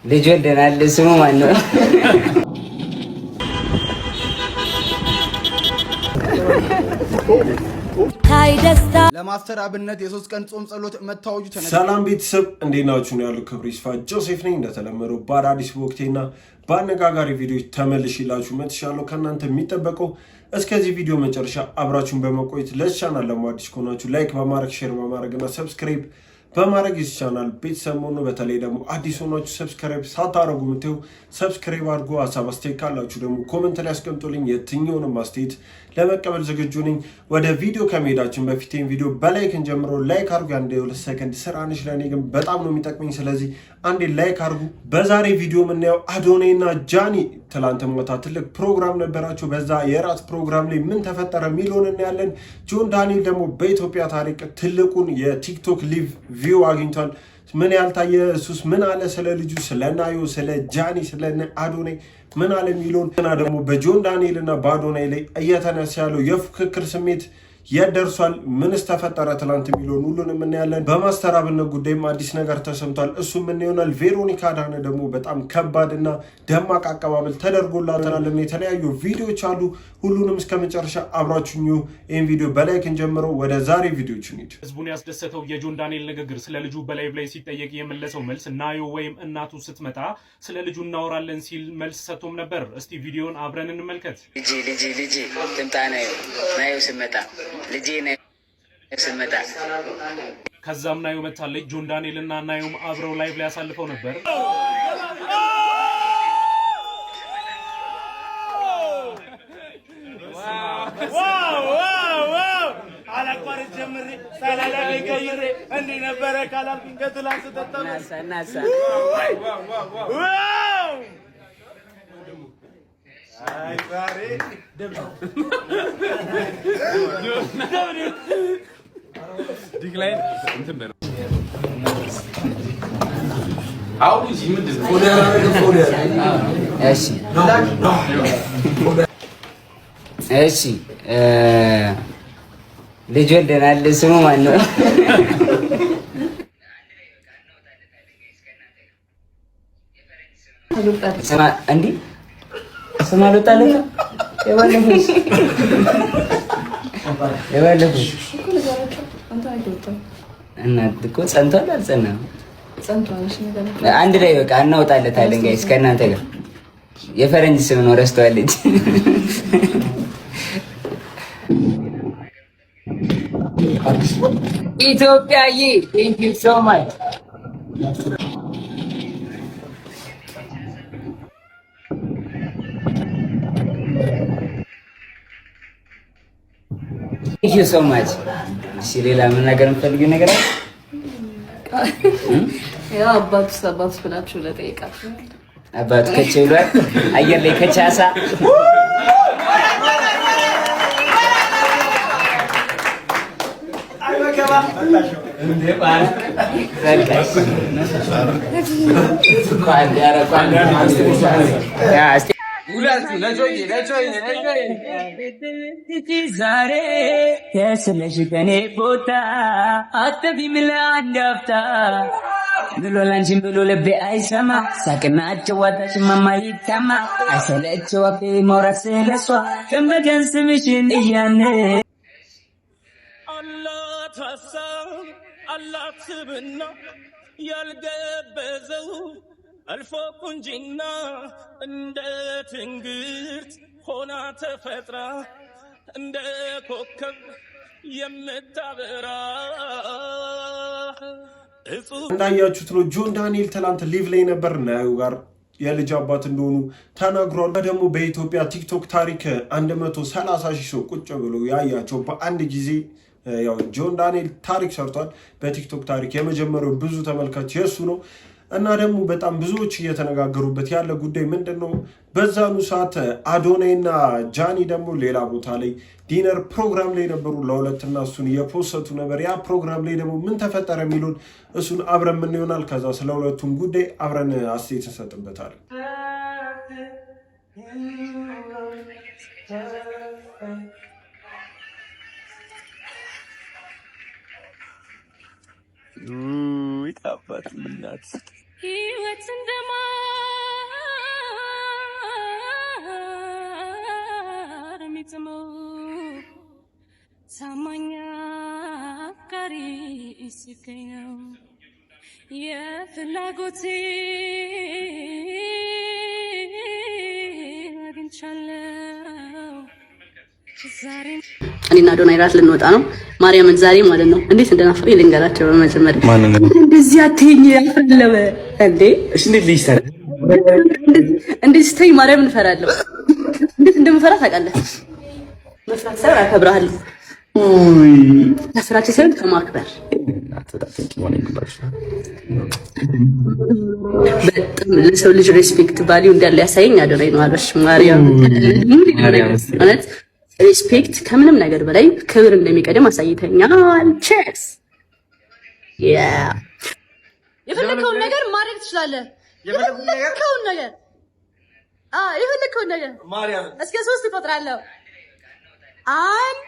ልጅ ወልደናል። ስሙ ማን ነው? ለማስተር አብነት የ3 ቀን ጾም ጸሎት መታወጁ ተነገረ። ሰላም ቤተሰብ እንዴት ናችሁ? ነው ያለው ክብር ይስፋ ጆሴፍ ነኝ። እንደተለመደው በአዳዲስ ወቅቴና በአነጋጋሪ ቪዲዮዎች ተመልሼላችሁ መጥቻለሁ። ከእናንተ የሚጠበቀው እስከዚህ ቪዲዮ መጨረሻ አብራችሁን በመቆየት ለቻናል ለማዲስ ከሆናችሁ ላይክ በማድረግ ሼር በማድረግና ሰብስክራይብ በማድረግ ቻናል ቤተሰብ ሆኖ በተለይ ደግሞ አዲስ ሆናችሁ ሰብስክራይብ ሳታረጉ ምትው ሰብስክራይብ አድርጉ። ሀሳብ አስተያየት ካላችሁ ደግሞ ኮሜንት ላይ አስቀምጡልኝ። የትኛውንም አስተያየት ለመቀበል ዝግጁ ነኝ። ወደ ቪዲዮ ከመሄዳችን በፊት ቪዲዮ በላይክ እንጀምሮ ላይክ አድርጉ። አንዴ 2 ሰከንድ ስራንሽ ለኔ ግን በጣም ነው የሚጠቅመኝ። ስለዚህ አንዴ ላይክ አድርጉ። በዛሬ ቪዲዮ የምናየው አዶናይና ጃኒ ትላንት ማታ ትልቅ ፕሮግራም ነበራቸው። በዛ የራት ፕሮግራም ላይ ምን ተፈጠረ የሚለውን እናያለን። ጆን ዳንኤል ደግሞ በኢትዮጵያ ታሪክ ትልቁን የቲክቶክ ሊቭ ቪው አግኝቷል። ምን ያልታየ እሱስ ምን አለ ስለ ልጁ፣ ስለ ናዮ፣ ስለ ጃኒ፣ ስለ አዶናይ ምን አለ የሚለውን እና ደግሞ በጆን ዳንኤል እና በአዶናይ ላይ እየተነሳ ያለው የፉክክር ስሜት የደርሷል። ምንስ ተፈጠረ ትላንት የሚለውን ሁሉንም እናያለን። በማስተር አብነት ጉዳይም አዲስ ነገር ተሰምቷል። እሱም ምን ይሆናል። ቬሮኒካ አዳነ ደግሞ በጣም ከባድና ደማቅ አቀባበል ተደርጎላታል። የተለያዩ ቪዲዮዎች አሉ። ሁሉንም እስከ መጨረሻ አብራችሁኝ ይህን ቪዲዮ በላይክ እንጀምረው። ወደ ዛሬ ቪዲዮዎች እንሂድ። ህዝቡን ያስደሰተው የጆን ዳንኤል ንግግር፣ ስለ ልጁ በላይቭ ላይ ሲጠየቅ የመለሰው መልስ፣ ናዮ ወይም እናቱ ስትመጣ ስለ ልጁ እናወራለን ሲል መልስ ሰጥቶም ነበር። እስቲ ቪዲዮን አብረን እንመልከት። ልጅ ትምጣ ናዮ ስመጣ ልጄ ነው ስመጣ። ከዛም ናዮ መታለች። ጆን ዳንኤል እና ናዮም አብረው ላይቭ ላይ ያሳልፈው ነበር። አላቋርጥ ጀምሬ ሳላላለ ቀይሬ እንዴ ነበረ ካላልኩኝ ከትላንት ተጠጣው ናሳ አይ ዛሬ ዲክላይን እንትን በለው አው እሺ ምንድን ነው እሺ ልጅ ወልደናል። ስሙ ማን ነው? ስማ እንዴ ስማ አልወጣለህ። የባለፈው እናት እኮ ጸንቷል አልጸናም? አንድ ላይ በቃ እናወጣለታለን ጋይስ ከእናንተ ጋር። የፈረንጅ ስም ነው ረስተዋለች። ኢትዮጵያዬ ቴንክ ዩ ሶ ማች። ቴንክ ዩ ሶ ማች። እሺ ሌላ ምን ነገር የምትፈልጊው ነገር አለ? ያው አባቱ ብላችሁ ለጠይቃችሁ አባቱ ከቼ ብሏል። አየር ላይ ከቻሳ እንዴ ባል ዘልቀሽ ዛሬ ከስለሽ ከኔ ቦታ አትቢም ለአንድ አፍታ ብሎ ላንቺን ብሎ ልቤ አይሰማ ሳቅና ጨዋታሽ ማማይታማ አይሰለቸው አፌ ማውራት ስለሷ ከመገን ስምሽን እያነ አላት ስብና ያልገበዘው አልፎ ቁንጂና እንደ ትንግርት ሆና ተፈጥራ እንደ ኮከብ የምታበራ። እንዳያችሁት ነው ጆን ዳንኤል ትላንት ሊቭ ላይ ነበር። ናዮ ጋር የልጅ አባት እንደሆኑ ተናግሯል። ደግሞ በኢትዮጵያ ቲክቶክ ታሪክ 130,000 ሰው ቁጭ ብሎ ያያቸው በአንድ ጊዜ ያው ጆን ዳንኤል ታሪክ ሰርቷል። በቲክቶክ ታሪክ የመጀመሪያው ብዙ ተመልካች የሱ ነው። እና ደግሞ በጣም ብዙዎች እየተነጋገሩበት ያለ ጉዳይ ምንድነው? በዛኑ ሰዓት አዶናይና ጃኒ ደግሞ ሌላ ቦታ ላይ ዲነር ፕሮግራም ላይ ነበሩ ለሁለትና እሱን የፖስቱ ነበር። ያ ፕሮግራም ላይ ደግሞ ምን ተፈጠረ የሚሉን እሱን አብረን ምን ይሆናል። ከዛ ስለ ሁለቱም ጉዳይ አብረን አስተያየት እንሰጥበታለን። የለባትም እናት ህይወት እንደማር የሚጥመው ታማኝ አፍቃሪ ሲገኝ ነው የፍላጎቴ አግኝቻለሁ ዛሬ እኔና አዶናይ ራት ልንወጣ ነው። ማርያምን ዛሬ ማለት ነው እንዴት እንደናፈቀኝ ልንገራቸው። በመጀመሪያ እንደዚህ አትይኝ ያፈለበ እንዴ! እሺ እንዴት ልይሳል እንደዚህ ስትይ ማርያምን እንፈራለሁ። እንዴት እንደምፈራ ታውቃለህ? መፍራት ሳይሆን አከብርሃለሁ። ከስራችን ሳይሆን ከማክበር በጣም ለሰው ልጅ ሬስፔክት ቫልዩ እንዳለ ያሳየኝ አዶናይ ነው። አለሽ ማርያም ማለት ሪስፔክት ከምንም ነገር በላይ ክብር እንደሚቀድም አሳይተኛል። ቼርስ ያ የፈለከውን ነገር ማድረግ ትችላለህ። የፈለከውን ነገር የፈለከውን ነገር ማርያም እስከ 3 እቆጥራለሁ። አንድ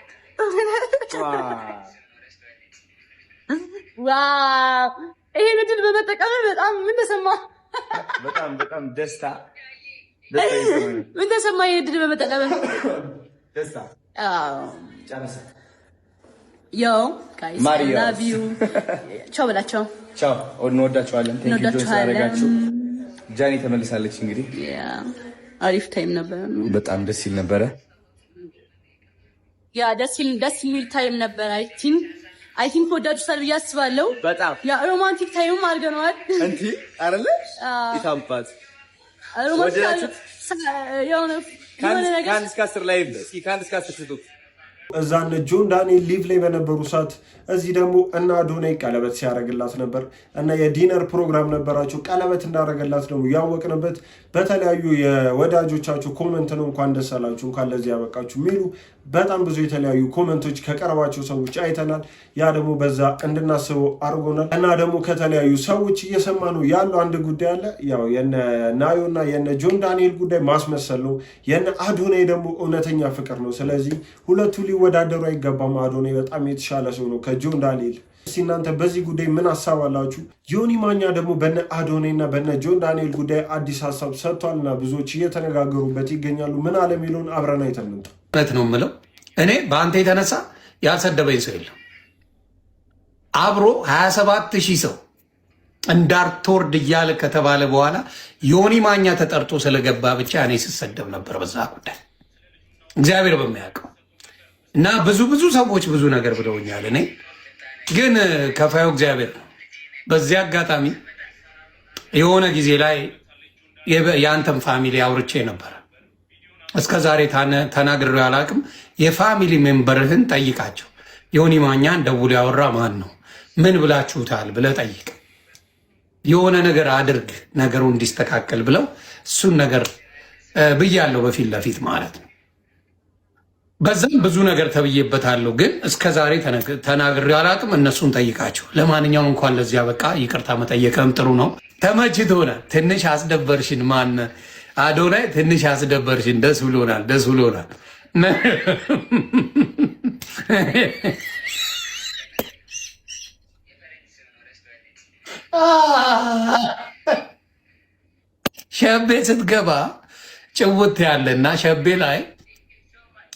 ዋው! ይሄን እድል በመጠቀም በጣም ምን ተሰማህ? በጣም ደስታ ምን ተሰማህ? ይሄን እድል በመጠቀም ደስታ ጨረሰ። ዮ ጋይስ አይ ላቭ ዩ ቻው በላቸው። ቻው እንወዳችኋለን። ቴንክ ዩ ስለረጋችሁ። ጃኒ ተመልሳለች። እንግዲህ አሪፍ ታይም ነበር። በጣም ደስ ይል ነበረ። ያ ደስ የሚል ታይም ነበር። አይ ቲንክ ወዳችሁታል ብዬ አስባለሁ። በጣም ያ ሮማንቲክ ታይም አድርገናል። እንቲ አይደለ ኢታምፓት ሮማንቲክ የሆነ ነገር ከአንድ እስከ 10 ላይ እስኪ ከአንድ እስከ 10 ስጡት። እዛ እነ ጆን ዳንኤል ሊቭ ላይ በነበሩ ሰዓት እዚህ ደግሞ እና አዶናይ ቀለበት ሲያደርግላት ነበር እና የዲነር ፕሮግራም ነበራቸው። ቀለበት እንዳደረገላት ደግሞ ያወቅንበት በተለያዩ የወዳጆቻችሁ ኮመንት ነው። እንኳን ደስ አላችሁ፣ እንኳን ለዚህ ያበቃችሁ የሚሉ በጣም ብዙ የተለያዩ ኮመንቶች ከቀረባቸው ሰዎች አይተናል። ያ ደግሞ በዛ እንድናስበው አድርጎናል። እና ደግሞ ከተለያዩ ሰዎች እየሰማ ነው ያለው አንድ ጉዳይ አለ። ያው የነ ናዮና የነ ጆን ዳንኤል ጉዳይ ማስመሰል ነው። የነ አዶናይ ደግሞ እውነተኛ ፍቅር ነው። ስለዚህ ሁለቱ ሊወዳደሩ አይገባም። አዶናይ በጣም የተሻለ ሰው ነው ከጆን ዳንኤል። እስቲ እናንተ በዚህ ጉዳይ ምን ሀሳብ አላችሁ? ዮኒ ማኛ ደግሞ በነ አዶናይ እና በነ ጆን ዳንኤል ጉዳይ አዲስ ሀሳብ ሰጥቷልና ብዙዎች እየተነጋገሩበት ይገኛሉ። ምን አለ የሚለውን አብረን አይተን እንምጣ። በት ነው የምለው እኔ በአንተ የተነሳ ያልሰደበኝ ሰው የለም። አብሮ 27,000 ሰው እንዳትወርድ እያለ ከተባለ በኋላ ዮኒ ማኛ ተጠርቶ ስለገባ ብቻ እኔ ስሰደብ ነበር በዛ ጉዳይ እግዚአብሔር በሚያውቀው እና ብዙ ሰዎች ብዙ ነገር ብለውኛል። እኔ ግን ከፋዩ እግዚአብሔር ነው። በዚህ አጋጣሚ የሆነ ጊዜ ላይ የአንተም ፋሚሊ አውርቼ ነበረ። እስከ ዛሬ ተናግሬው አላውቅም። የፋሚሊ ሜምበርህን ጠይቃቸው። ዮኒ ማኛን ደውሎ ያወራ ማን ነው? ምን ብላችሁታል ብለህ ጠይቅ። የሆነ ነገር አድርግ ነገሩ እንዲስተካከል ብለው እሱን ነገር ብያለሁ በፊት ለፊት ማለት ነው። በዛም ብዙ ነገር ተብዬበታለሁ። ግን እስከ ዛሬ ተናግሬው አላውቅም። እነሱን ጠይቃቸው። ለማንኛውም እንኳን ለዚያ በቃ ይቅርታ መጠየቅም ጥሩ ነው። ተመችቶናል። ትንሽ አስደበርሽን። ማን አዶናይ ትንሽ አስደበርሽን። ደስ ብሎናል። ሸቤ ስትገባ ጭውት ያለና ሸቤ ላይ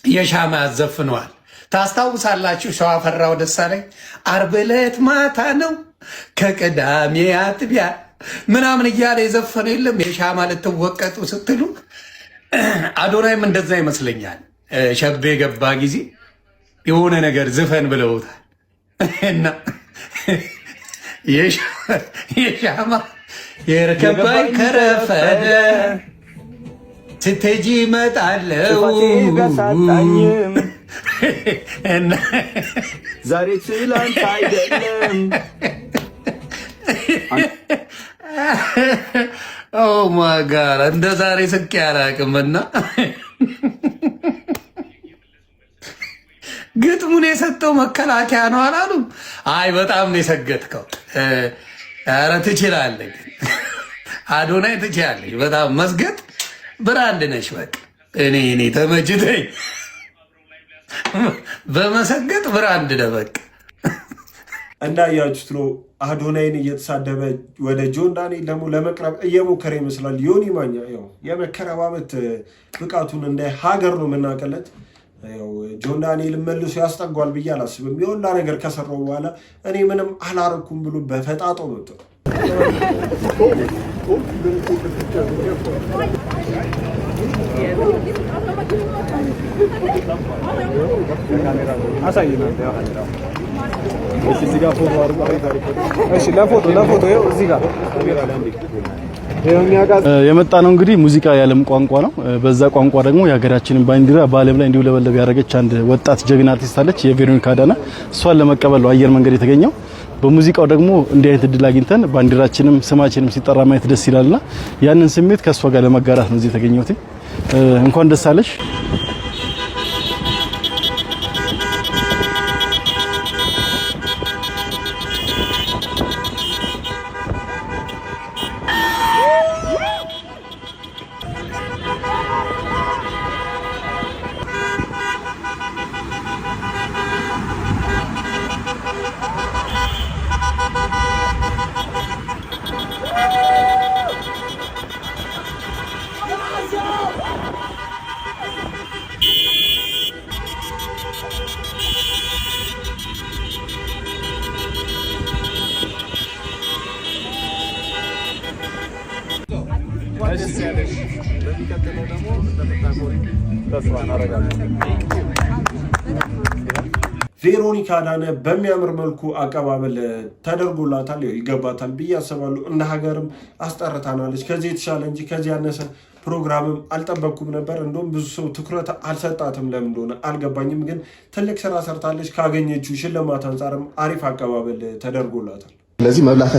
የሻማ ያዘፍነዋል። ታስታውሳላችሁ? ሸዋፈራው ደሳለኝ ዓርብ ዕለት ማታ ነው ከቅዳሜ አጥቢያ ምናምን እያለ የዘፈነ የለም? የሻማ ልትወቀጡ ስትሉ አዶናይም እንደዛ ይመስለኛል። ሸቤ ገባ ጊዜ የሆነ ነገር ዝፈን ብለውታል እና የሻማ የርከባይ ከረፈደ ስትሄጂ እመጣለሁ ዛሬ ትላንት አይደለም። ኦ ማይ ጋድ እንደ ዛሬ ስቄ አላውቅምና ግጥሙን የሰጠው መከላከያ ነው አላሉም? አይ በጣም ነው የሰገጥከው። ኧረ ትችላለህ፣ አዶናይ ትችላለህ። በጣም መስገጥ ብራንድ ነሽ። በቃ እኔ ተመችተኝ በመሰገጥ ብራንድ ነው። በቃ እንዳያችሁት ነው አዶናይን እየተሳደበ ወደ ጆን ዳንኤል ደግሞ ለመቅረብ እየሞከረ ይመስላል። ዮኒ ማኛ ያው የመከረባበት ብቃቱን እንደ ሀገር ነው የምናቀለት። ያው ጆን ዳንኤል መልሶ ያስጠጓል ብዬ አላስብም። የወላ ነገር ከሰራው በኋላ እኔ ምንም አላረኩም ብሎ በፈጣጦ መጥቶ የመጣ ነው እንግዲህ ሙዚቃ የዓለም ቋንቋ ነው። በዛ ቋንቋ ደግሞ የሀገራችንን ባንዲራ በዓለም ላይ እንዲውለበለብ ያደረገች አንድ ወጣት ጀግና አርቲስት አለች፣ የቬሮኒካ አዳነ። እሷን ለመቀበል ነው አየር መንገድ የተገኘው። በሙዚቃው ደግሞ እንዲህ አይነት እድል አግኝተን ባንዲራችንም ስማችንም ሲጠራ ማየት ደስ ይላልና ያንን ስሜት ከእሷ ጋር ለመጋራት ነው እዚህ የተገኘሁት። እንኳን ደስ አለሽ። ቬሮኒካ አዳነ በሚያምር መልኩ አቀባበል ተደርጎላታል። ይገባታል ብዬ አስባለሁ። እንደ ሀገርም አስጠርታናለች። ከዚህ የተሻለ እንጂ ከዚህ ያነሰ ፕሮግራምም አልጠበቅኩም ነበር። እንደውም ብዙ ሰው ትኩረት አልሰጣትም፣ ለምን እንደሆነ አልገባኝም። ግን ትልቅ ስራ ሰርታለች። ካገኘችው ሽልማት አንጻርም አሪፍ አቀባበል ተደርጎላታል። ስለዚህ መብላት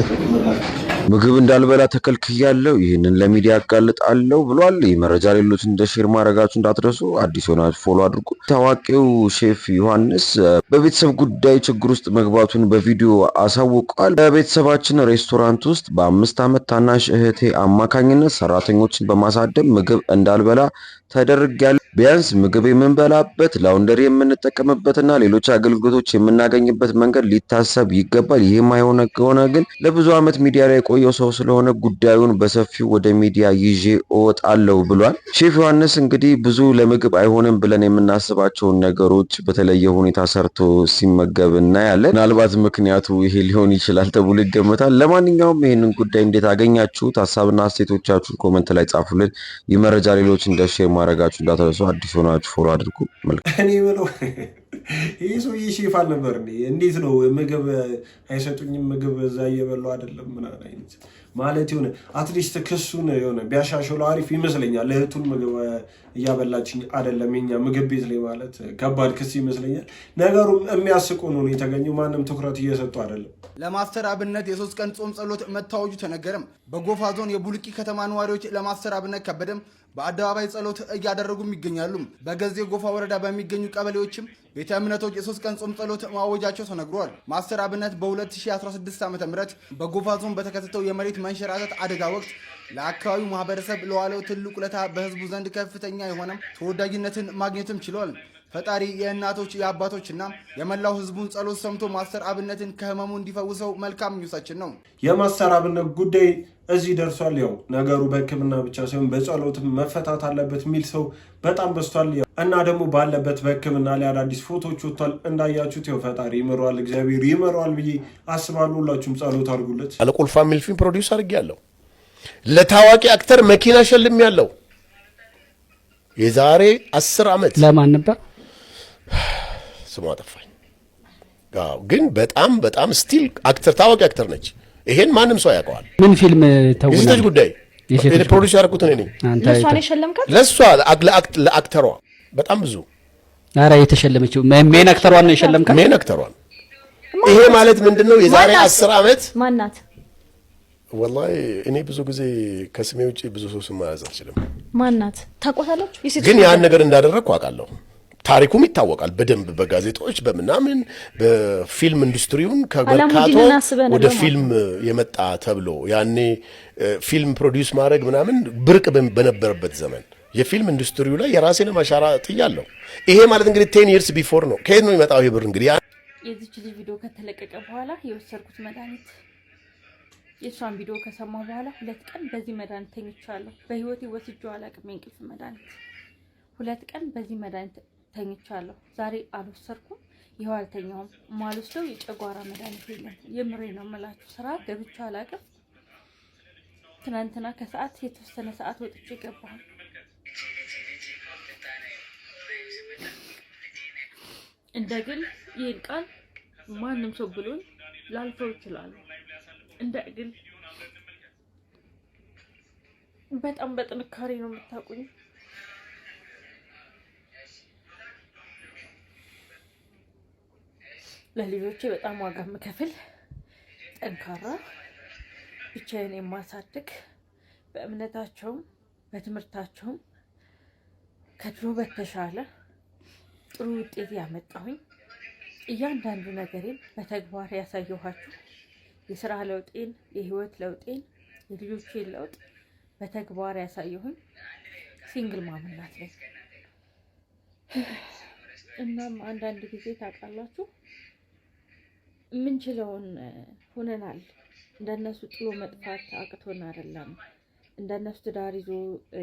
ምግብ እንዳልበላ ተከልክያለሁ፣ ይህንን ለሚዲያ አጋልጣለሁ ብሏል። ይህ መረጃ ሌሎች እንደ ሼር ማድረጋችሁ እንዳትረሱ። አዲስ ሆናችሁ ፎሎ አድርጉ። ታዋቂው ሼፍ ዮሐንስ በቤተሰብ ጉዳይ ችግር ውስጥ መግባቱን በቪዲዮ አሳውቋል። በቤተሰባችን ሬስቶራንት ውስጥ በ5 ዓመት ታናሽ እህቴ አማካኝነት ሰራተኞችን በማሳደብ ምግብ እንዳልበላ ተደርጋለሁ። ቢያንስ ምግብ የምንበላበት ላውንደሪ የምንጠቀምበትና ሌሎች አገልግሎቶች የምናገኝበት መንገድ ሊታሰብ ይገባል። ይህም አይሆን ከሆነ ግን ለብዙ ዓመት ሚዲያ ላይ የቆየው ሰው ስለሆነ ጉዳዩን በሰፊው ወደ ሚዲያ ይዤ እወጣለሁ ብሏል። ሼፍ ዮሐንስ እንግዲህ ብዙ ለምግብ አይሆንም ብለን የምናስባቸውን ነገሮች በተለየ ሁኔታ ሰርቶ ሲመገብ እናያለን። ምናልባት ምክንያቱ ይሄ ሊሆን ይችላል ተብሎ ይገመታል። ለማንኛውም ይህንን ጉዳይ እንዴት አገኛችሁት? ሀሳብና አስተያየቶቻችሁን ኮመንት ላይ ጻፉልን። ይህ መረጃ ሌሎች እንደ ሼር ማድረጋችሁ እንዳትረሱ። አዲስ ሆናችሁ ፎሎ አድርጉ። እኔ ብለው ይህ ሰውዬ ሼፍ አልነበር እንዴ? እንዴት ነው ምግብ አይሰጡኝም? ምግብ እዛ እየበሉ አይደለም ምናምን አይነት ማለት የሆነ አትሊስት ክሱን የሆነ ቢያሻሽለው አሪፍ ይመስለኛል። እህቱን ምግብ እያበላችኝ አይደለም የኛ ምግብ ቤት ላይ ማለት ከባድ ክስ ይመስለኛል። ነገሩ የሚያስቆ ነው የተገኘው። ማንም ትኩረት እየሰጡ አይደለም። ለማስተር አብነት የ3 ቀን ጾም ጸሎት መታወጁ ተነገረም። በጎፋ ዞን የቡልቂ ከተማ ነዋሪዎች ለማስተር አብነት ከበደም በአደባባይ ጸሎት እያደረጉም ይገኛሉ። በገዜ ጎፋ ወረዳ በሚገኙ ቀበሌዎችም ቤተ እምነቶች የ3 ቀን ጾም ጸሎት ማወጃቸው ተነግሯል። ማስተር አብነት በ2016 ዓ.ም በጎፋ ዞን በተከሰተው የመሬት መንሸራተት አደጋ ወቅት ለአካባቢው ማህበረሰብ ለዋለው ትልቅ ውለታ በህዝቡ ዘንድ ከፍተኛ የሆነ ተወዳጅነትን ማግኘትም ችሏል። ፈጣሪ የእናቶች የአባቶችና የመላው ህዝቡን ጸሎት ሰምቶ ማስተር አብነትን ከህመሙ እንዲፈውሰው መልካም ምኞታችን ነው። የማስተር አብነት ጉዳይ እዚህ ደርሷል። ያው ነገሩ በሕክምና ብቻ ሳይሆን በጸሎትም መፈታት አለበት የሚል ሰው በጣም በዝቷል። እና ደግሞ ባለበት በሕክምና ላይ አዳዲስ ፎቶዎች ወጥቷል። እንዳያችሁት ያው ፈጣሪ ይመረዋል፣ እግዚአብሔር ይመረዋል ብዬ አስባለሁ። ሁላችሁም ጸሎት አድርጉለት። አለቁልፋ የሚል ፊልም ፕሮዲውስ አድርጌያለሁ። ለታዋቂ አክተር መኪና ሸልሜያለሁ። የዛሬ 10 ዓመት ለማን ነበር? ስሟ ጠፋኝ። ግን በጣም ስቲል አክተር ታዋቂ አክተር ነች። ይሄን ማንም ሰው ያውቀዋል። ምን ፊልም ተውና? የሴቶች ጉዳይ ፕሮዲውስ ያደረኩት እኔ ነኝ። ለሷ ነው የሸለምካት? ለሷ ለአክተሯ በጣም ብዙ። ኧረ የተሸለመችው ሜን አክተሯን ነው የሸለምካት? ሜን አክተሯን። ይሄ ማለት ምንድነው? የዛሬ 10 ዓመት ማናት? ወላሂ እኔ ብዙ ጊዜ ከስሜ ውጪ ብዙ ሰው ስም መያዝ አልችልም። ማናት? ታውቃታለች? ግን ያን ነገር እንዳደረግኩ አውቃለሁ። ታሪኩም ይታወቃል በደንብ በጋዜጦች በምናምን በፊልም ኢንዱስትሪውን ከመርካቶ ወደ ፊልም የመጣ ተብሎ ያኔ ፊልም ፕሮዲውስ ማድረግ ምናምን ብርቅ በነበረበት ዘመን የፊልም ኢንዱስትሪው ላይ የራሴን ማሻራ ጥያለሁ። ይሄ ማለት እንግዲህ 10 years ቢፎር ነው። ከየት ነው የሚመጣው ይሄ ብር? እንግዲህ የዚች ልጅ ቪዲዮ ከተለቀቀ በኋላ የወሰድኩት መድኃኒት የእሷን ቪዲዮ ከሰማሁ በኋላ 2 ቀን በዚህ መድኃኒት ተኝቻለሁ። በህይወቴ ወስጄው አላውቅም የእንቅልፍ መድኃኒት። 2 ቀን በዚህ መድኃኒት ተኝቻለሁ። ዛሬ አልወሰድኩም፣ ይኸው አልተኛውም። ማልወስደው የጨጓራ መድኃኒት የለም። የምሬ ነው የምላችሁ። ስራ ገብቼ አላውቅም። ትናንትና ከሰዓት የተወሰነ ሰዓት ወጥቼ ገባሁ። እንደግል ይህን ቃል ማንም ሰው ብሎኝ ላልፈው ይችላል። እንደግል በጣም በጥንካሬ ነው የምታውቁኝ። ለልጆቼ በጣም ዋጋ የምከፍል ጠንካራ፣ ብቻዬን የማሳድግ፣ በእምነታቸውም በትምህርታቸውም ከድሮ በተሻለ ጥሩ ውጤት ያመጣሁኝ፣ እያንዳንዱ ነገሬን በተግባር ያሳየኋችሁ፣ የስራ ለውጤን፣ የህይወት ለውጤን፣ የልጆቼን ለውጥ በተግባር ያሳየሁኝ ሲንግል ማም እናት ነኝ። እናም አንዳንድ ጊዜ ታውቃላችሁ ምንችለውን ሆነናል። እንደነሱ ጥሎ መጥፋት አቅቶን አይደለም። እንደነሱ ትዳር ይዞ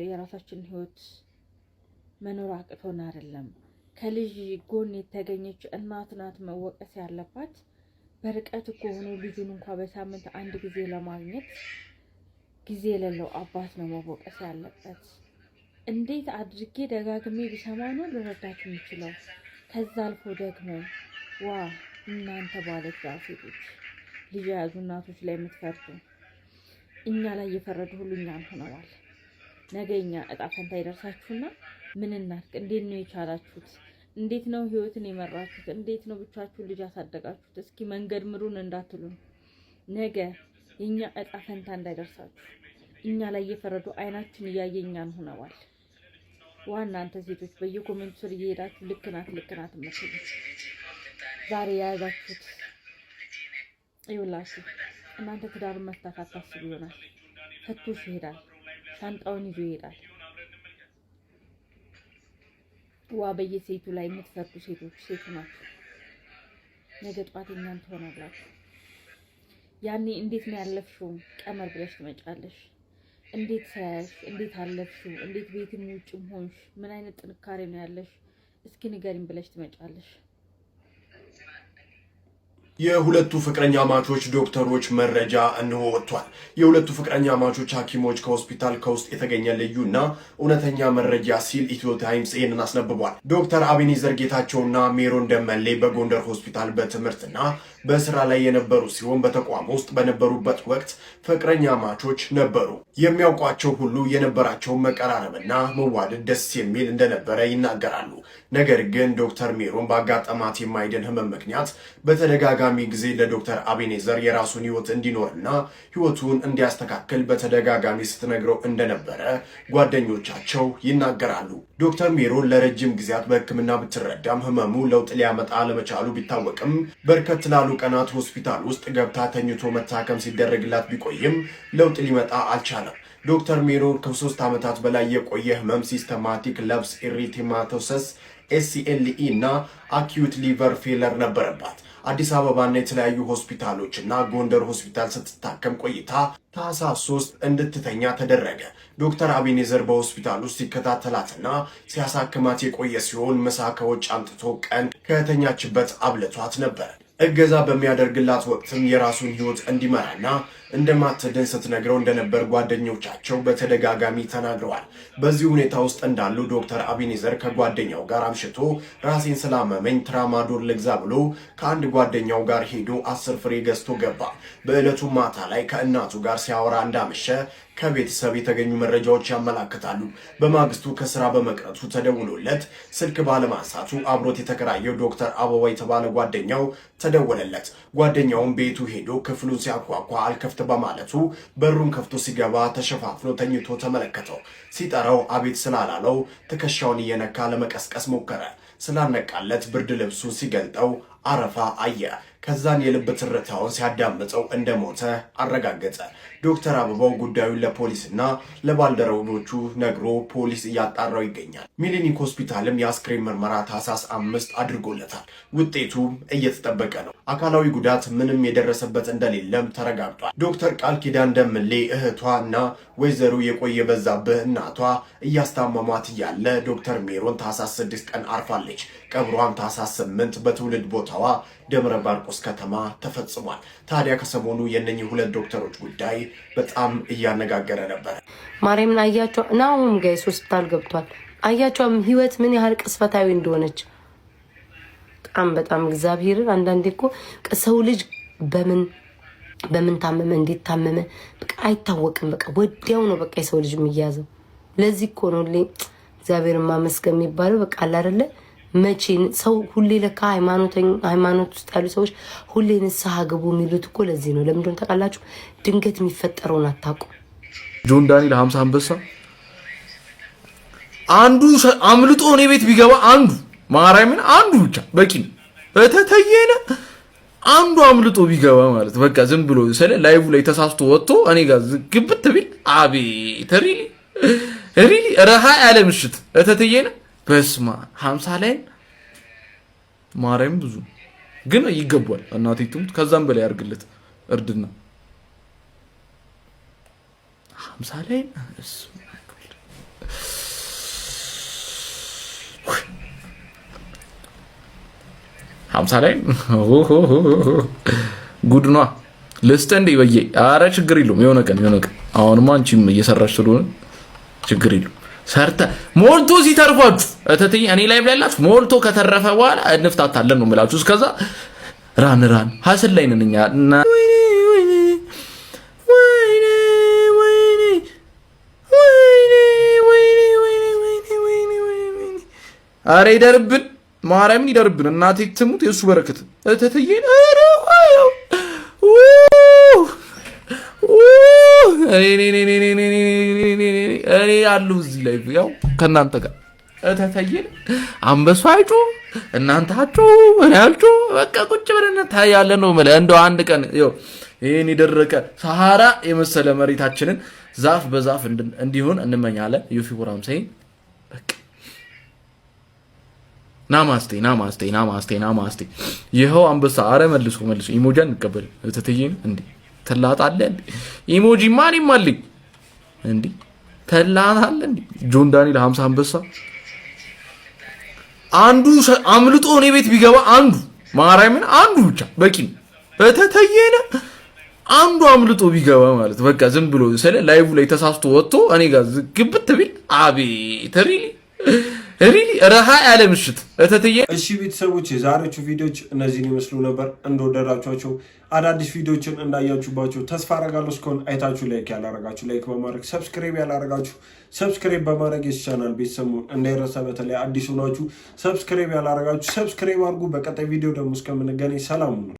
የራሳችንን ህይወት መኖር አቅቶን አይደለም። ከልጅ ጎን የተገኘች እናት ናት መወቀስ ያለባት። በርቀት እኮ ሆኖ ልጁን እንኳን በሳምንት 1 ጊዜ ለማግኘት ጊዜ የሌለው አባት ነው መወቀስ ያለበት። እንዴት አድርጌ ደጋግሜ ቢሰማ ነው ልረዳት የምችለው? ከዛ አልፎ ደግሞ እናንተ ባለትዳር ሴቶች፣ ልጅ የያዙ እናቶች ላይ የምትፈርዱ፣ እኛ ላይ የፈረዱ ሁሉ እኛን ሆነዋል። ነገ እኛ እጣ ፈንታ ይደርሳችሁና ምን እናድርግ? እንዴት ነው የቻላችሁት? እንዴት ነው ህይወትን የመራችሁት? እንዴት ነው ብቻችሁን ልጅ ያሳደጋችሁት? እስኪ መንገድ ምሩን እንዳትሉን፣ ነገ የኛ እጣ ፈንታ እንዳይደርሳችሁ። እኛ ላይ የፈረዱ አይናችን እያየ እኛን ሆነዋል። እናንተ ሴቶች በየኮሜንቱ ስር እየሄዳችሁ ልክ ናት የምትሉ ዛሬ የያዛችሁት ይውላችሁ። እናንተ ትዳርን መፍታት አታስቡ ይሆናል። ፈቶሽ ይሄዳል፣ ሻንጣውን ይዞ ይሄዳል። በየሴቱ ላይ የምትፈርዱ ሴቶች ሴቱ ናችሁ። ነገ ጧት እኛን ትሆናላችሁ። ያኔ እንዴት ነው ያለፍሽው ቀመር ብለሽ ትመጫለሽ። እንዴት ሳያሽ፣ እንዴት አለፍሽው፣ እንዴት ቤትም ውጭም ሆንሽ፣ ምን አይነት ጥንካሬ ነው ያለሽ እስኪ ንገሪኝ ብለሽ ትመጫለሽ። የሁለቱ ፍቅረኛ ማቾች ዶክተሮች መረጃ እንሆ ወጥቷል። የሁለቱ ፍቅረኛ ማቾች ሐኪሞች ከሆስፒታል ከውስጥ የተገኘ ልዩና እውነተኛ መረጃ ሲል ኢትዮ ታይምስ ይህንን አስነብቧል። ዶክተር አቤኔዘር ጌታቸውና ሜሮን ደመሌ በጎንደር ሆስፒታል በትምህርትና በስራ ላይ የነበሩ ሲሆን በተቋም ውስጥ በነበሩበት ወቅት ፍቅረኛ ማቾች ነበሩ። የሚያውቋቸው ሁሉ የነበራቸው መቀራረብና መዋደድ ደስ የሚል እንደነበረ ይናገራሉ። ነገር ግን ዶክተር ሜሮን ባጋጠማት የማይድን ህመም ምክንያት በተደጋጋሚ ጊዜ ለዶክተር አቤኔዘር የራሱን ህይወት እንዲኖርና ህይወቱን እንዲያስተካክል በተደጋጋሚ ስትነግረው እንደነበረ ጓደኞቻቸው ይናገራሉ። ዶክተር ሜሮን ለረጅም ጊዜያት በሕክምና ብትረዳም ህመሙ ለውጥ ሊያመጣ አለመቻሉ ቢታወቅም በርከት ላሉ ቀናት ሆስፒታል ውስጥ ገብታ ተኝቶ መታከም ሲደረግላት ቢቆይም ለውጥ ሊመጣ አልቻለም። ዶክተር ሜሮን ከ3 ዓመታት በላይ የቆየ ህመም ሲስተማቲክ ለብስ ኢሪቴማቶሰስ SCLE እና አኪዩት ሊቨር ፌለር ነበረባት። አዲስ አበባና የተለያዩ ሆስፒታሎችና ጎንደር ሆስፒታል ስትታከም ቆይታ ታህሳስ 3 እንድትተኛ ተደረገ። ዶክተር አቤኔዘር በሆስፒታል ውስጥ ሲከታተላትና ሲያሳክማት የቆየ ሲሆን ምሳ ከውጭ አምጥቶ ቀን ከተኛችበት አብልቷት ነበር። እገዛ በሚያደርግላት ወቅትም የራሱን ህይወት እንዲመራና እንደማትድን ስትነግረው እንደነበር ጓደኞቻቸው በተደጋጋሚ ተናግረዋል። በዚህ ሁኔታ ውስጥ እንዳሉ ዶክተር አቤኔዘር ከጓደኛው ጋር አምሽቶ ራሴን ስላመመኝ ትራማዶል ልግዛ ብሎ ከአንድ ጓደኛው ጋር ሄዶ 10 ፍሬ ገዝቶ ገባ። በዕለቱ ማታ ላይ ከእናቱ ጋር ሲያወራ እንዳመሸ ከቤተሰብ የተገኙ መረጃዎች ያመላክታሉ። በማግስቱ ከስራ በመቅረቱ ተደውሎለት ስልክ ባለማንሳቱ አብሮት የተከራየው ዶክተር አበባ የተባለ ጓደኛው ተደወለለት። ጓደኛውም ቤቱ ሄዶ ክፍሉን ሲያኳኳ አልከፍት በማለቱ በሩን ከፍቶ ሲገባ ተሸፋፍኖ ተኝቶ ተመለከተው። ሲጠራው አቤት ስላላለው ትከሻውን እየነካ ለመቀስቀስ ሞከረ። ስላነቃለት ብርድ ልብሱን ሲገልጠው አረፋ አየ። ከዛን የልብ ትርታውን ሲያዳምጠው እንደሞተ አረጋገጠ። ዶክተር አበባው ጉዳዩን ለፖሊስና ለባልደረቦቹ ነግሮ ፖሊስ እያጣራው ይገኛል። ሚሊኒክ ሆስፒታልም የአስክሬን ምርመራ ታህሳስ 5 አድርጎለታል። ውጤቱም እየተጠበቀ ነው። አካላዊ ጉዳት ምንም የደረሰበት እንደሌለም ተረጋግጧል። ዶክተር ቃል ኪዳን ደምሌ እህቷና ወይዘሮ የቆየ በዛብህ እናቷ እያስታመሟት እያለ ዶክተር ሜሮን ታህሳስ 6 ቀን አርፋለች። ቀብሯም ታህሳስ 8 በትውልድ ቦታዋ ደብረ ማርቆስ ከተማ ተፈጽሟል። ታዲያ ከሰሞኑ የነኚህ ሁለት ዶክተሮች ጉዳይ በጣም እያነጋገረ ነበር። ማርያምን አያቸው ናሁም ጋይስ ሆስፒታል ገብቷል። አያቸው ህይወት ምን ያህል ቅስፈታዊ እንደሆነች በጣም እግዚአብሔርን አንዳንዴ እኮ ሰው ልጅ በምን ታመመ እንዴት ታመመ በቃ አይታወቅም። በቃ ወዲያው ነው በቃ የሰው ልጅ የሚያዘው። ለዚህ እኮ ነው እግዚአብሔርን ማመስገን የሚባለው። በቃ አለ አይደለ መቼ ሰው ሁሌ ለካ ሃይማኖት ውስጥ ያሉ ሰዎች ሁሌ ንስሐ ግቡ የሚሉት እኮ ለዚህ ነው። ለምን ታውቃላችሁ? ድንገት የሚፈጠረውን አታውቁ። ጆን ዳንኤል 50 አንበሳ አንዱ አምልጦ እኔ ቤት ቢገባ አንዱ ማርያምን አንዱ ብቻ በቂ ነው። በተተየነ አንዱ አምልጦ ቢገባ ማለት በቃ ዝም ብሎ ስለ ላይቭ ላይ ተሳስቶ ወጥቶ እኔ ጋር ግብት ቢል አቤት ሪሊ ረሃ ያለ ምሽት እተተየነ በስማ 50 ላይ ማርያም ብዙ ግን ይገባል። እናቴ ትሙት ከዛም በላይ ያርግለት እርድና 50 ላይ 50 ላይ ጉድ ነው ለስተንዴ በየ አረ ችግር የለውም። የሆነ ቀን አሁንማ አንቺም እየሰራሽ ስለሆነ ችግር የለውም። ሰርተ ሞልቶ ሲተርፋችሁ እተተኝ እኔ ላይ ብላላችሁ ሞልቶ ከተረፈ በኋላ እንፍታታለን ነው የምላችሁ። እስከዛ ራን ሀስል ላይ ነን እኛ እና አረ ይደርብን ማርያምን ይደርብን። እናቴ ትሙት የሱ በረከት እተተኝ እኔ ያሉ እዚህ ላይ ያው ከናንተ ጋር እተተየን አንበሱ አይጮ እናንተ አጮ እኔ አልጮ በቃ ቁጭ ብለን ታያለ ነው ማለት እንደው አንድ ቀን ያው ይሄን የደረቀ ሰሃራ የመሰለ መሬታችንን ዛፍ በዛፍ እንዲሆን እንመኛለን። ዩፊ ወራም ሳይ በቃ ናማስቴ ይሄው አንበሳ አረ መልሶ ኢሞጂን እንቀበል እተተየን እንዴ ተላጣለ ኢሞጂ ማን ይማልኝ እንዴ ተላጣለ እንዴ ጆን ዳንኤል 50 አንበሳ አንዱ አምልጦ እኔ ቤት ቢገባ አንዱ ማርያምን አንዱ ብቻ በቂ ነው። በተተየነ አንዱ አምልጦ ቢገባ ማለት በቃ ዝም ብሎ ስለ ላይቭ ላይ ተሳስቶ ወጥቶ እኔ ጋር ግብት ቢል አቤት ሪሊ ረሃ ያለ ምሽት እተተየ። እሺ ቤተሰቦች የዛሬዎቹ ቪዲዮዎች እነዚህን ይመስሉ ነበር። እንደወደዳችኋቸው አዳዲስ ቪዲዮዎችን እንዳያችሁባቸው ተስፋ አረጋለሁ። እስካሁን አይታችሁ ላይክ ያላረጋችሁ ላይክ በማድረግ ሰብስክራይብ ያላረጋችሁ ሰብስክራይብ በማድረግ የዚህ ቻናል ቤተሰብ እንዳይረሳ። በተለይ አዲስ ሆናችሁ ሰብስክራይብ ያላረጋችሁ ሰብስክራይብ አድርጉ። በቀጣይ ቪዲዮ ደግሞ እስከምንገናኝ ሰላም ነው።